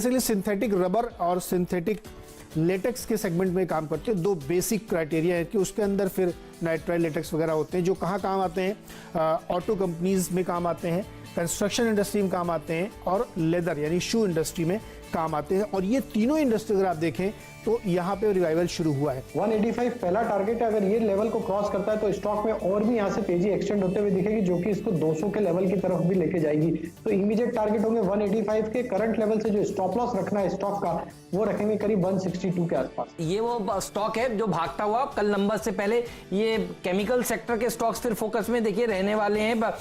Basically synthetic rubber और synthetic latex के segment में काम करते हैं। दो बेसिक क्राइटेरिया है कि उसके अंदर फिर नाइट्राइल लेटेक्स वगैरह होते हैं जो कहाँ काम आते हैं, ऑटो कंपनीज में काम आते हैं, कंस्ट्रक्शन इंडस्ट्री में काम आते हैं और लेदर यानी शू इंडस्ट्री में काम आते हैं। और ये तीनों इंडस्ट्री अगर आप देखें तो यहाँ पे रिवाइवल शुरू हुआ है। 185 पहला टारगेट है, अगर ये लेवल को क्रॉस करता है तो स्टॉक में और भी यहाँ से तेजी एक्सटेंड होते हुए दिखेगी जो कि इसको 200 के लेवल की तरफ भी लेके जाएगी। तो इमीडिएट टारगेट होंगे 185 के। करंट लेवल से जो स्टॉप लॉस रखना है स्टॉक का वो रखेंगे करीब 162 के आसपास। ये वो स्टॉक है जो भागता हुआ कल नंबर से पहले ये केमिकल सेक्टर के स्टॉक्स फिर फोकस में देखिए रहने वाले हैं।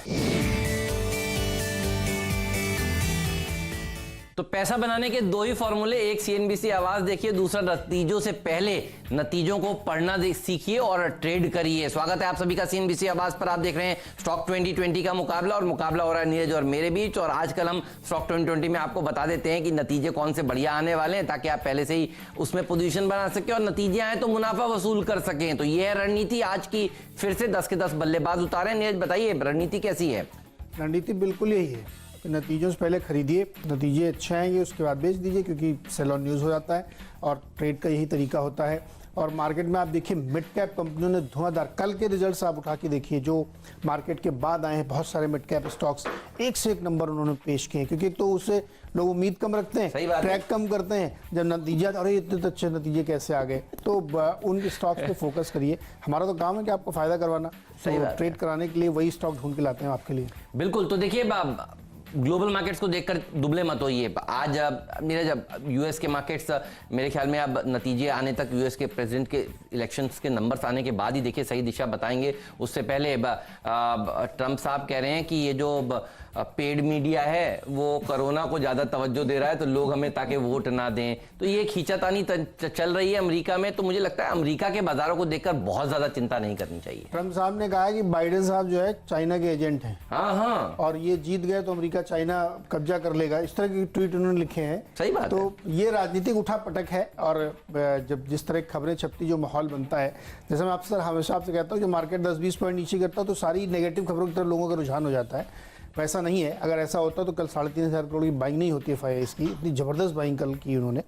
तो पैसा बनाने के दो ही फॉर्मूले, एक सीएनबीसी आवाज देखिए, दूसरा नतीजों से पहले नतीजों को पढ़ना सीखिए और ट्रेड करिए। स्वागत है आप सभी का सीएनबीसी आवाज पर। आप देख रहे हैं स्टॉक 2020 का मुकाबला, और मुकाबला हो रहा है नीरज और मेरे बीच। और आजकल हम स्टॉक 2020 में आपको बता देते हैं कि नतीजे कौन से बढ़िया आने वाले हैं ताकि आप पहले से ही उसमें पोजीशन बना सके और नतीजे आए तो मुनाफा वसूल कर सकें। तो यह है रणनीति आज की। फिर से 10 के 10 बल्लेबाज उतारे। नीरज बताइए रणनीति कैसी है? रणनीति बिल्कुल यही है, नतीजों से पहले खरीदिए, नतीजे अच्छे आएंगे उसके बाद बेच दीजिए क्योंकि सेल ऑन न्यूज़ हो जाता है और ट्रेड का यही तरीका होता है। और मार्केट में आप देखिए मिड कैप कंपनियों ने धुआंधार, कल के रिजल्ट्स आप उठा के देखिए जो मार्केट के बाद आए हैं, बहुत सारे मिड कैप स्टॉक्स एक से एक नंबर उन्होंने पेश किए हैं क्योंकि एक तो उससे लोग उम्मीद कम रखते हैं, ट्रैक कम करते हैं। जब नतीजा अरे इतने अच्छे नतीजे कैसे आ गए, तो उन स्टॉक्स पे फोकस करिए। हमारा तो काम है कि आपको फायदा करवाना, तो ट्रेड कराने के लिए वही स्टॉक ढूंढ के लाते हैं आपके लिए। बिल्कुल। तो देखिए ग्लोबल मार्केट्स को देखकर दुबले मत होइए। आज मेरा जब यूएस के मार्केट्स मेरे ख्याल में अब नतीजे आने तक, यूएस के प्रेसिडेंट के इलेक्शंस के नंबर्स आने के बाद ही देखिए सही दिशा बताएंगे। उससे पहले ट्रंप साहब कह रहे हैं कि ये जो पेड मीडिया है वो कोरोना को ज्यादा तवज्जो दे रहा है तो लोग हमें ताकि वोट ना दें। तो ये खींचातानी चल रही है अमेरिका में। तो मुझे लगता है अमेरिका के बाजारों को देखकर बहुत ज्यादा चिंता नहीं करनी चाहिए। ट्रंप साहब ने कहा कि बाइडेन साहब जो है चाइना के एजेंट हैं, हाँ, और ये जीत गए तो अमेरिका चाइना कब्जा कर लेगा, इस तरह की ट्वीट उन्होंने लिखे हैं। सही बात तो है। ये राजनीतिक उठापटक है। और जब जिस तरह की खबरें छपती जो माहौल बनता है, जैसे मैं आपसे हमेशा आपसे कहता हूँ, जो मार्केट 10-20 पॉइंट नीचे करता है तो सारी नेगेटिव खबरों की तरफ लोगों का रुझान हो जाता है। वैसा नहीं है। अगर ऐसा होता तो कल 3,500 करोड़ की बाइंग नहीं होती FIIs की। इतनी ज़बरदस्त बाइंग कल की उन्होंने।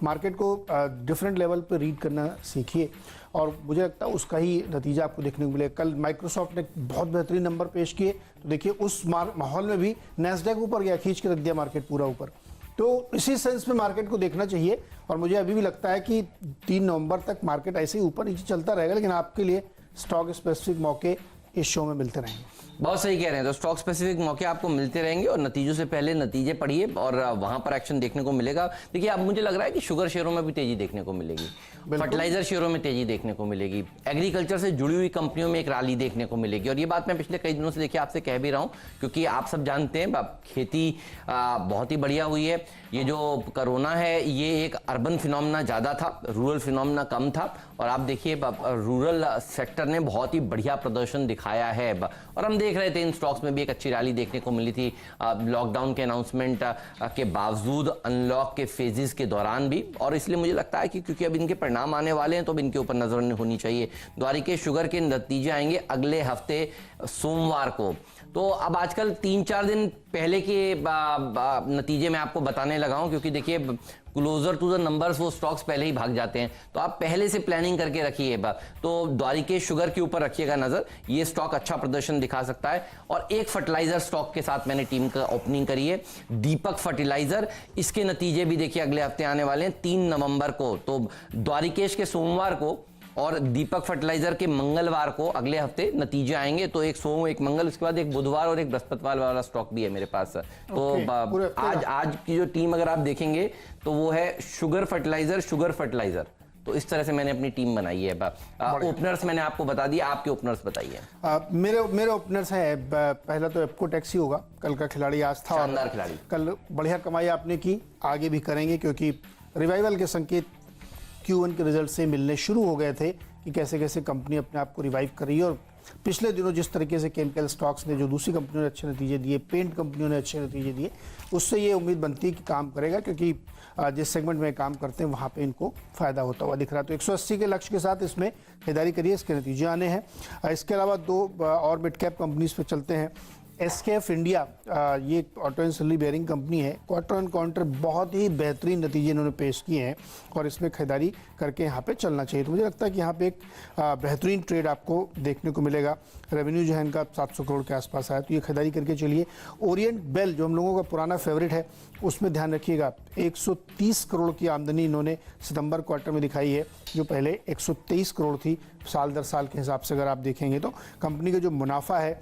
मार्केट को डिफरेंट लेवल पर रीड करना सीखिए और मुझे लगता है उसका ही नतीजा आपको देखने को मिलेगा। कल माइक्रोसॉफ्ट ने बहुत बेहतरीन नंबर पेश किए, तो देखिए उस माहौल में भी नैस्डैक ऊपर गया, खींच के रख दिया मार्केट पूरा ऊपर। तो इसी सेंस में मार्केट को देखना चाहिए। और मुझे अभी भी लगता है कि 3 नवंबर तक मार्केट ऐसे ही ऊपर नीचे चलता रहेगा, लेकिन आपके लिए स्टॉक स्पेसिफिक मौके इस शो में मिलते रहेंगे। बहुत सही कह रहे हैं। तो स्टॉक स्पेसिफिक मौके आपको मिलते रहेंगे और नतीजों से पहले नतीजे पढ़िए और वहां पर एक्शन देखने को मिलेगा। देखिए अब मुझे लग रहा है कि शुगर शेयरों में भी तेजी देखने को मिलेगी, फर्टिलाइजर शेयरों में तेजी देखने को मिलेगी, एग्रीकल्चर से जुड़ी हुई कंपनियों में एक रैली देखने को मिलेगी। और ये बात मैं पिछले कई दिनों से देखिए आपसे कह भी रहा हूं क्योंकि आप सब जानते हैं खेती बहुत ही बढ़िया हुई है। ये जो कोरोना है ये एक अर्बन फिनोमेना ज्यादा था, रूरल फिनोमेना कम था। और आप देखिए रूरल सेक्टर ने बहुत ही बढ़िया प्रदर्शन दिखाया है। और हम देख रहे थे इन स्टॉक्स में भी एक अच्छी रैली देखने को मिली थी लॉकडाउन के अनाउंसमेंट के बावजूद, अनलॉक के फेजेस के दौरान भी। और इसलिए मुझे लगता है कि क्योंकि अब इनके परिणाम आने वाले हैं तो अब इनके ऊपर नजर होनी चाहिए। द्वारिकेश शुगर के नतीजे आएंगे अगले हफ्ते सोमवार को। तो अब आजकल 3-4 दिन पहले के नतीजे मैं आपको बताने लगा हूं क्योंकि देखिए क्लोजर टू द नंबर्स वो स्टॉक्स पहले ही भाग जाते हैं। तो आप पहले से प्लानिंग करके रखिए। तो द्वारिकेश शुगर के ऊपर रखिएगा नजर, ये स्टॉक अच्छा प्रदर्शन दिखा सकता है। और एक फर्टिलाइजर स्टॉक के साथ मैंने टीम का ओपनिंग करी है, दीपक फर्टिलाइजर। इसके नतीजे भी देखिए अगले हफ्ते आने वाले हैं 3 नवंबर को। तो द्वारिकेश के सोमवार को और दीपक फर्टिलाइजर के मंगलवार को अगले हफ्ते नतीजे आएंगे। तो एक सोम, एक मंगल, उसके बाद एक बुधवार और एक बृहस्पतिवार वाला स्टॉक भी है मेरे पास। तो आज की जो टीम अगर आप देखेंगे तो वो है शुगर फर्टिलाइजर। तो इस तरह से मैंने अपनी टीम बनाई है। ओपनर्स मैंने आपको बता दिया, आपके ओपनर्स बताइए। मेरे ओपनर्स हैं, पहला तो एप्को टैक्सी होगा, कल का खिलाड़ी आज था, शानदार खिलाड़ी, कल बढ़िया कमाई आपने की, आगे भी करेंगे क्योंकि रिवाइवल के संकेत Q1 के रिजल्ट से मिलने शुरू हो गए थे कि कैसे कैसे कंपनी अपने आप को रिवाइव कर रही है। और पिछले दिनों जिस तरीके से केमिकल स्टॉक्स ने, जो दूसरी कंपनियों ने अच्छे नतीजे दिए, पेंट कंपनियों ने अच्छे नतीजे दिए, उससे ये उम्मीद बनती है कि काम करेगा क्योंकि जिस सेगमेंट में काम करते हैं वहाँ पे इनको फ़ायदा होता हुआ दिख रहा है। तो 180 के लक्ष्य के साथ इसमें खरीदारी करिए, इसके नतीजे आने हैं। इसके अलावा 2 और मिड कैप कंपनीज पे चलते हैं। एसकेएफ इंडिया ये ऑटो एंसिलरी बेयरिंग कंपनी है। क्वार्टर ऑन क्वार्टर बहुत ही बेहतरीन नतीजे इन्होंने पेश किए हैं और इसमें खरीदारी करके यहाँ पे चलना चाहिए। तो मुझे लगता है कि यहाँ पे एक बेहतरीन ट्रेड आपको देखने को मिलेगा। रेवेन्यू जो है इनका 700 करोड़ के आसपास आया, तो ये खरीदारी करके चलिए। ओरिएंट बेल जो हम लोगों का पुराना फेवरेट है, उसमें ध्यान रखिएगा 130 करोड़ की आमदनी इन्होंने सितंबर क्वार्टर में दिखाई है, जो पहले 123 करोड़ थी साल दर साल के हिसाब से। अगर आप देखेंगे तो कंपनी का जो मुनाफा है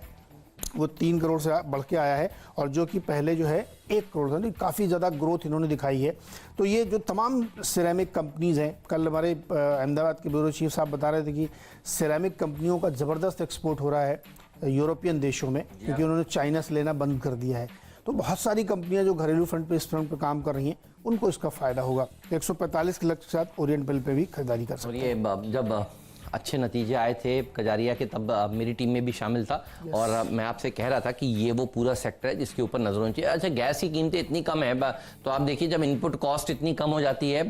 वो 3 करोड़ से बढ़ के आया है, और जो कि पहले जो है 1 करोड़ था। तो काफ़ी ज़्यादा ग्रोथ इन्होंने दिखाई है। तो ये जो तमाम सिरेमिक कंपनीज़ हैं, कल हमारे अहमदाबाद के ब्यूरो चीफ साहब बता रहे थे कि सिरेमिक कंपनियों का ज़बरदस्त एक्सपोर्ट हो रहा है यूरोपियन देशों में, क्योंकि उन्होंने चाइना से लेना बंद कर दिया है। तो बहुत सारी कंपनियां जो घरेलू फ्रंट पे इस फ्रंट पे काम कर रही हैं, उनको इसका फ़ायदा होगा। 145 के लक्ष्य के साथ ओरिएंट बेल पे भी खरीदारी कर सकते और ये जब अच्छे नतीजे आए थे कजारिया के, तब मेरी टीम में भी शामिल था। और मैं आपसे कह रहा था कि ये वो पूरा सेक्टर है जिसके ऊपर नजर होनी चाहिए। अच्छा, गैस की कीमतें इतनी कम है तो आप देखिए, जब इनपुट कॉस्ट इतनी कम हो जाती है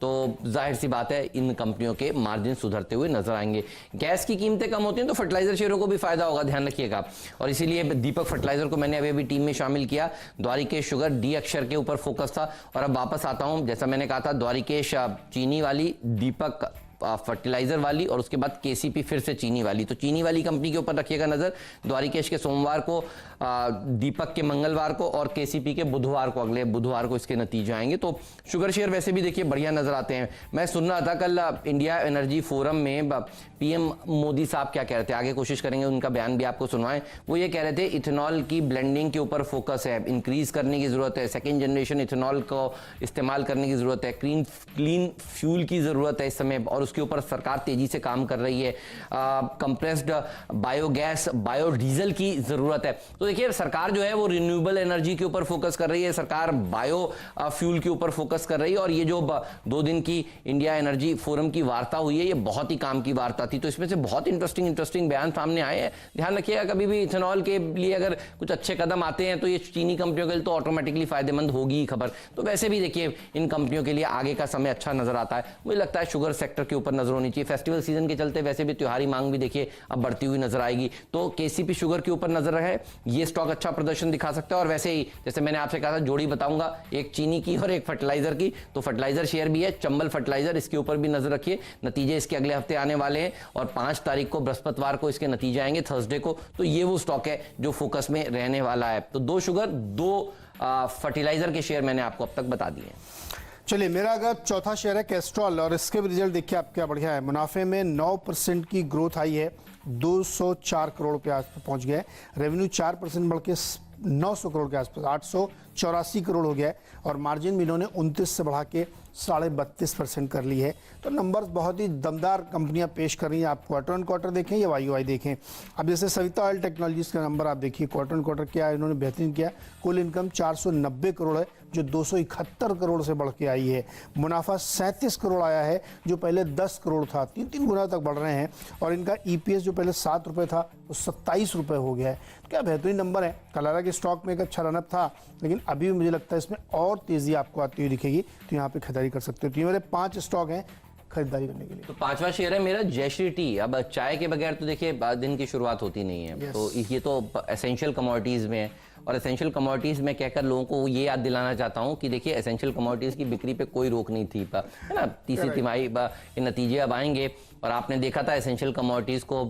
तो जाहिर सी बात है इन कंपनियों के मार्जिन सुधरते हुए नजर आएंगे। गैस की कीमतें कम होती हैं तो फर्टिलाइजर शेयरों को भी फायदा होगा, ध्यान रखिएगा। और इसीलिए दीपक फर्टिलाइजर को मैंने अभी टीम में शामिल किया। द्वारिकेश शुगर डी अक्षर के ऊपर फोकस था। और अब वापस आता हूं, जैसा मैंने कहा था, द्वारिकेश चीनी वाली, दीपक फर्टिलाइजर वाली, और उसके बाद केसीपी फिर से चीनी वाली। तो चीनी वाली कंपनी के ऊपर रखिएगा नजर। द्वारिकेश के सोमवार को, दीपक के मंगलवार को, और केसीपी के बुधवार को, अगले बुधवार को इसके नतीजे आएंगे। तो शुगर शेयर वैसे भी देखिए बढ़िया नजर आते हैं। मैं सुन रहा था कल इंडिया एनर्जी फोरम में पीएम मोदी साहब क्या कह रहे थे, आगे कोशिश करेंगे उनका बयान भी आपको सुनवाएं। वो ये कह रहे थे इथेनॉल की ब्लेंडिंग के ऊपर फोकस है, इंक्रीज करने की जरूरत है, सेकेंड जनरेशन इथेनॉल को इस्तेमाल करने की जरूरत है, क्लीन फ्यूल की जरूरत है इस समय, और उसके ऊपर सरकार तेजी से काम कर रही है। कंप्रेस्ड बायोगैस, बायोडीजल की जरूरत है। तो देखिए, सरकार जो है वो रिन्यूएबल एनर्जी के ऊपर फोकस कर रही है, सरकार बायो फ्यूल के ऊपर फोकस कर रही है। और ये जो 2 दिन की इंडिया एनर्जी फोरम की वार्ता हुई है, ये बहुत ही काम की वार्ता थी। तो इसमें से बहुत इंटरेस्टिंग बयान सामने आए हैं। ध्यान रखिएगा, कभी भी इथेनॉल के लिए अगर कुछ अच्छे कदम आते हैं तो ये चीनी कंपनियों के लिए तो ऑटोमेटिकली फायदेमंद होगी ही खबर। तो वैसे भी देखिए, इन कंपनियों के लिए आगे का समय अच्छा नजर आता है। मुझे लगता है शुगर सेक्टर के ऊपर नजर होनी चाहिए। फेस्टिवल सीजन के चलते वैसे भी त्योहारी मांग भी देखिए अब बढ़ती हुई नजर आएगी। तो केसीपी शुगर के ऊपर नजर रहे, ये स्टॉक अच्छा प्रदर्शन दिखा सकता है। और वैसे ही जैसे मैंने आपसे कहा था, जोड़ी बताऊंगा, एक चीनी की और एक फर्टिलाइजर की। तो फर्टिलाइजर शेयर भी है चंबल फर्टिलाइजर, इसके ऊपर भी नजर रखिए। नतीजे इसके अगले हफ्ते आने वाले हैं, और 5 तारीख को बृहस्पतिवार को इसके नतीजे आएंगे, थर्सडे को। तो ये वो स्टॉक है जो फोकस में रहने वाला है। तो 2 शुगर, 2 फर्टिलाइजर के शेयर मैंने आपको अब तक बता दिए। चलिए, मेरा अगर चौथा शेयर है कैस्ट्रॉल, और इसके भी रिजल्ट देखिए आप क्या बढ़िया है। मुनाफे में 9% की ग्रोथ आई है, 204 करोड़ के आसपास पहुंच गया है। रेवेन्यू 4% बढ़ के 900 करोड़ के आसपास 884 करोड़ हो गया है, और मार्जिन भी इन्होंने 29 से बढ़ा के 32.5% कर ली है। तो नंबर्स बहुत ही दमदार कंपनियां पेश कर रही हैं। आप क्वार्टर ऑन क्वार्टर देखें या वाई देखें। अब जैसे सविता ऑयल टेक्नोलॉजीज का नंबर आप देखिए, क्वार्टर ऑन क्वार्टर क्या इन्होंने बेहतरीन किया। कुल इनकम 490 करोड़ है, जो 271 करोड़ से बढ़ के आई है। मुनाफा 37 करोड़ आया है, जो पहले 10 करोड़ था, 3 गुना तक बढ़ रहे हैं। और इनका ईपीएस जो पहले 7 रुपये था, वो 27 रुपये हो गया है। क्या बेहतरीन नंबर है। कलारा के स्टॉक में एक अच्छा रनअप था, लेकिन अभी भी मुझे लगता है इसमें और तेजी आपको आती हुई दिखेगी। तो यहाँ पे खरीदारी कर सकते हो। तो ये मेरे 5 स्टॉक हैं खरीदारी करने के लिए। तो 5वां शेयर है मेरा जयश्री टी। अब चाय के बगैर तो देखिए दिन की शुरुआत होती नहीं है। तो ये तो एसेंशियल कमोडिटीज में है, और एसेंशियल कमोडिटीज में कहकर लोगों को ये याद दिलाना चाहता हूं कि देखिए, एसेंशियल कमोडिटीज की बिक्री पे कोई रोक नहीं थी, है ना। तीसरी तिमाही के नतीजे अब आएंगे, और आपने देखा था एसेंशियल कमोडिटीज को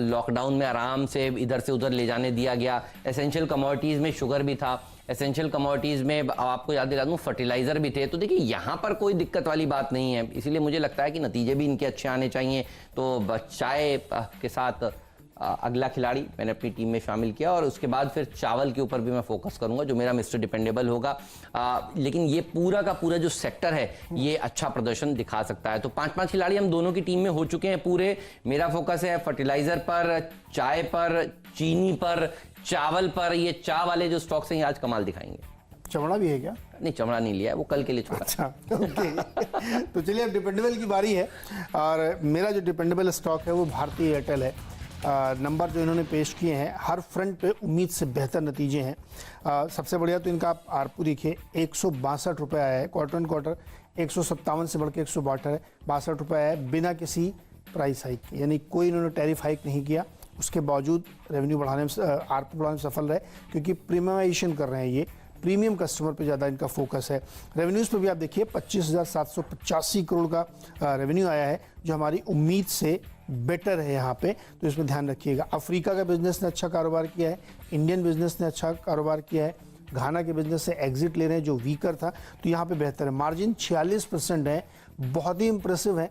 लॉकडाउन में आराम से इधर से उधर ले जाने दिया गया। एसेंशियल कमोडिटीज में शुगर भी था, एसेंशियल कमोडिटीज में आपको याद दिला दूं फर्टिलाइजर भी थे। तो देखिए, यहाँ पर कोई दिक्कत वाली बात नहीं है। इसीलिए मुझे लगता है कि नतीजे भी इनके अच्छे आने चाहिए। तो चाय के साथ अगला खिलाड़ी मैंने अपनी टीम में शामिल किया, और उसके बाद फिर चावल के ऊपर भी मैं फोकस करूंगा, जो मेरा मिस्टर डिपेंडेबल होगा। लेकिन ये पूरा का पूरा जो सेक्टर है, ये अच्छा प्रदर्शन दिखा सकता है। तो 5 खिलाड़ी हम दोनों की टीम में हो चुके हैं पूरे। मेरा फोकस है फर्टिलाइजर पर, चाय पर, चीनी पर, चावल पर। ये चा वाले जो स्टॉक्स हैं, ये आज कमाल दिखाएंगे। चमड़ा भी है क्या? नहीं, चमड़ा नहीं लिया है, वो कल के लिए छोड़ा। अच्छा, ओके। तो चलिए, अब डिपेंडेबल की बारी है, और मेरा जो डिपेंडेबल स्टॉक है वो भारतीय एयरटेल है। नंबर जो इन्होंने पेश किए हैं, हर फ्रंट पे उम्मीद से बेहतर नतीजे हैं। सबसे बढ़िया तो इनका आप आरपू देखिए, 162 रुपये आया है। क्वार्टर ऑन क्वार्टर 157 से बढ़ के 162 है, 62 रुपये आया है, बिना किसी प्राइस हाइक के, यानी कोई इन्होंने टैरिफ हाइक नहीं किया। उसके बावजूद रेवेन्यू बढ़ाने में आरपी बढ़ाने में सफल रहे, क्योंकि प्रीमियमाइजेशन कर रहे हैं, ये प्रीमियम कस्टमर पे ज़्यादा इनका फोकस है। रेवेन्यूज़ पे भी आप देखिए 25,785 करोड़ का रेवेन्यू आया है, जो हमारी उम्मीद से बेटर है यहाँ पे, तो इसमें ध्यान रखिएगा। अफ्रीका का बिजनेस ने अच्छा कारोबार किया है, इंडियन बिजनेस ने अच्छा कारोबार किया है, घाना के बिजनेस से एग्जिट ले रहे हैं जो वीकर था, तो यहाँ पे बेहतर है। मार्जिन 46% है, बहुत ही इंप्रेसिव है।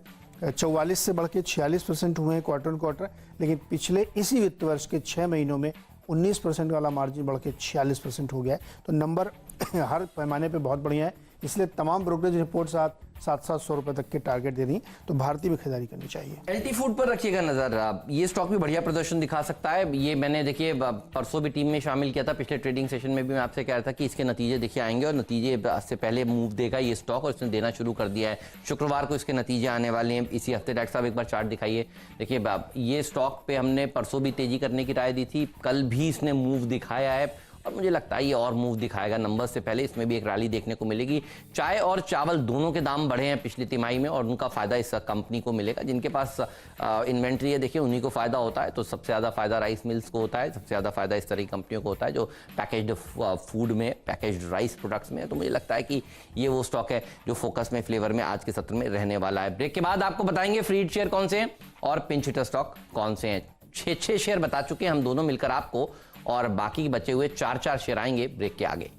44 से बढ़ के 46% हुए हैं क्वार्टर ऑन क्वार्टर, लेकिन पिछले इसी वित्त वर्ष के 6 महीनों में 19% वाला मार्जिन बढ़ के 46% हो गया है। तो नंबर हर पैमाने पे बहुत बढ़िया है, इसलिए तमाम ब्रोकरेज रिपोर्ट्स आप 700-700 रुपए तक के टारगेट दे रही, तो भारतीय में खरीदारी करनी चाहिए। एलटी फूड पर रखिएगा नजर, ये स्टॉक भी बढ़िया प्रदर्शन दिखा सकता है। ये मैंने देखिए परसों भी टीम में शामिल किया था, पिछले ट्रेडिंग सेशन में भी मैं आपसे कह रहा था कि इसके नतीजे देखिए आएंगे और नतीजे से पहले मूव देगा ये स्टॉक, और इसने देना शुरू कर दिया है। शुक्रवार को इसके नतीजे आने वाले हैं इसी हफ्ते। डॉक्टर साहब एक बार चार्ट दिखाइए। देखिए ये स्टॉक पे हमने परसों भी तेजी करने की राय दी थी, कल भी इसने मूव दिखाया है और मुझे लगता है ये और मूव दिखाएगा। नंबर्स से पहले इसमें भी एक रैली देखने को मिलेगी। चाय और चावल दोनों के दाम बढ़े हैं पिछली तिमाही में, और उनका फायदा इस कंपनी को मिलेगा। जिनके पास इन्वेंट्री है देखिए उन्हीं को फायदा होता है। तो सबसे ज़्यादा फायदा राइस मिल्स को होता है, सबसे ज़्यादा फायदा इस तरह की कंपनियों को होता है जो पैकेज्ड फूड में, पैकेज्ड राइस प्रोडक्ट्स में। तो मुझे लगता है कि ये वो स्टॉक है जो फोकस में, फ्लेवर में आज के सत्र में रहने वाला है। ब्रेक के बाद आपको बताएंगे फ्रीड शेयर कौन से हैं और पिंच हिटर स्टॉक कौन से हैं। 6 शेयर बता चुके हैं हम दोनों मिलकर आपको, और बाकी बचे हुए 4 शेयर आएंगे ब्रेक के आगे।